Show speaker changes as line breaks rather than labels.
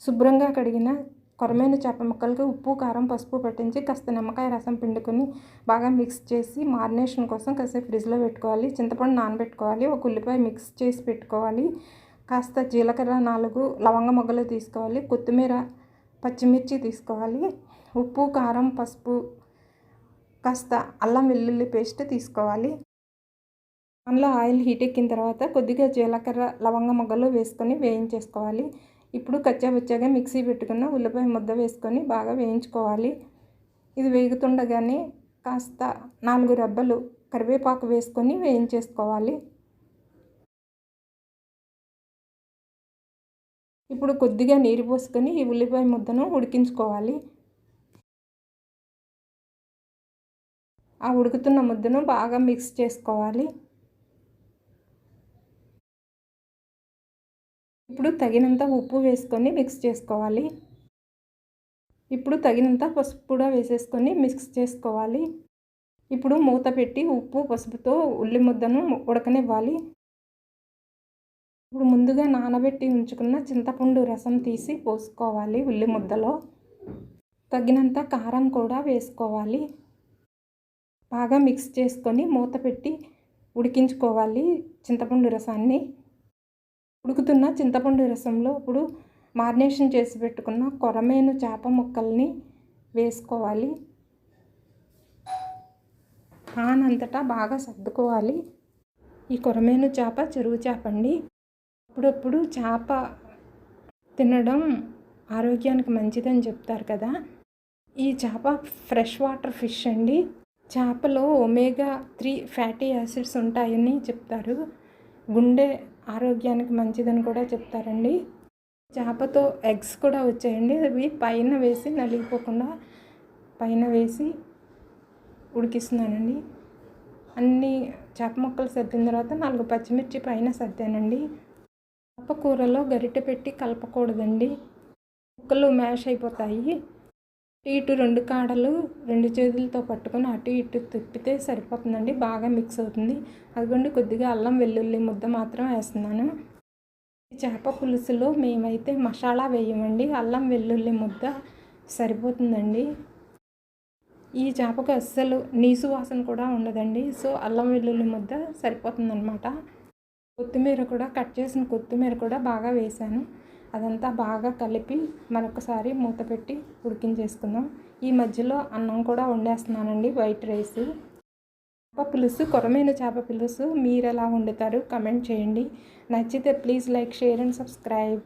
శుభ్రంగా కడిగిన కొరమైన చేప ముక్కలకి ఉప్పు, కారం, పసుపు పట్టించి కాస్త నిమ్మకాయ రసం పిండుకొని బాగా మిక్స్ చేసి మారినేషన్ కోసం కాసేపు ఫ్రిడ్జ్లో పెట్టుకోవాలి. చింతపండు నానబెట్టుకోవాలి. ఒక ఉల్లిపాయ మిక్స్ చేసి పెట్టుకోవాలి. కాస్త జీలకర్ర 4 లవంగ మొగ్గలు తీసుకోవాలి. కొత్తిమీర, పచ్చిమిర్చి తీసుకోవాలి. ఉప్పు, కారం, పసుపు, కాస్త అల్లం వెల్లుల్లి పేస్ట్ తీసుకోవాలి. అందులో ఆయిల్ హీట్ ఎక్కిన తర్వాత కొద్దిగా జీలకర్ర, లవంగ మొగ్గలు వేసుకొని వేయించేసుకోవాలి. ఇప్పుడు కచ్చాపచ్చాగా మిక్సీ పెట్టుకున్న ఉల్లిపాయ ముద్ద వేసుకొని బాగా వేయించుకోవాలి. ఇది వేగుతుండగానే కాస్త 4 రెబ్బలు కరివేపాకు వేసుకొని వేయించేసుకోవాలి. ఇప్పుడు కొద్దిగా నీరు పోసుకొని ఈ ఉల్లిపాయ ముద్దను ఉడికించుకోవాలి. ఆ ఉడుకుతున్న ముద్దను బాగా మిక్స్ చేసుకోవాలి. ఇప్పుడు తగినంత ఉప్పు వేసుకొని మిక్స్ చేసుకోవాలి. ఇప్పుడు తగినంత పసుపు కూడా వేసేసుకొని మిక్స్ చేసుకోవాలి. ఇప్పుడు మూత పెట్టి ఉప్పు, పసుపుతో ఉల్లి ముద్దను ఉడకనివ్వాలి. ఇప్పుడు ముందుగా నానబెట్టి ఉంచుకున్న చింతపండు రసం తీసి పోసుకోవాలి. ఉల్లి ముద్దలో తగినంత కారం కూడా వేసుకోవాలి. బాగా మిక్స్ చేసుకొని మూత పెట్టి ఉడికించుకోవాలి చింతపండు రసాన్ని. ఉడుకుతున్న చింతపండు రసంలో ఇప్పుడు మారినేషన్ చేసి పెట్టుకున్న కొరమేను చేప ముక్కల్ని వేసుకోవాలి. పాన్ అంతటా బాగా సర్దుకోవాలి. ఈ కొరమేను చేప చెరువు చేప అండి. అప్పుడప్పుడు చేప తినడం ఆరోగ్యానికి మంచిదని చెప్తారు కదా. ఈ చేప ఫ్రెష్ వాటర్ ఫిష్ అండి. చేపలో ఒమేగా 3 ఫ్యాటీ యాసిడ్స్ ఉంటాయని చెప్తారు. గుండె ఆరోగ్యానికి మంచిదని కూడా చెప్తారండి. చేపతో ఎగ్స్ కూడా వచ్చాయండి. అవి పైన వేసి నలిగిపోకుండా పైన వేసి ఉడికిస్తున్నానండి. అన్ని చేప ముక్కలు సర్దిన తర్వాత 4 పచ్చిమిర్చి పైన సర్దానండి. చేప కూరలో గరిటె పెట్టి కలపకూడదండి. ముక్కలు మ్యాష్ అయిపోతాయి. ఇటు 2 కాడలు 2 చేతులతో పట్టుకొని అటు ఇటు తిప్పితే సరిపోతుందండి. బాగా మిక్స్ అవుతుంది. అదిగోండి కొద్దిగా అల్లం వెల్లుల్లి ముద్ద మాత్రం వేస్తున్నాను. ఈ చేప పులుసులో మేమైతే మసాలా వేయమండి. అల్లం వెల్లుల్లి ముద్ద సరిపోతుందండి. ఈ చేపకు అస్సలు నీసు వాసన కూడా ఉండదండి. సో అల్లం వెల్లుల్లి ముద్ద సరిపోతుందన్నమాట. కొత్తిమీర కూడా కట్ చేసిన కొత్తిమీర కూడా బాగా వేసాను. అదంతా బాగా కలిపి మరొకసారి మూత పెట్టి ఉడికించేసుకుందాం. ఈ మధ్యలో అన్నం కూడా వండేస్తున్నానండి, వైట్ రైస్. చేప పులుసు, కొరమేను చేప పులుసు మీరు ఎలా వండుతారు కమెంట్ చేయండి. నచ్చితే please like, share and subscribe.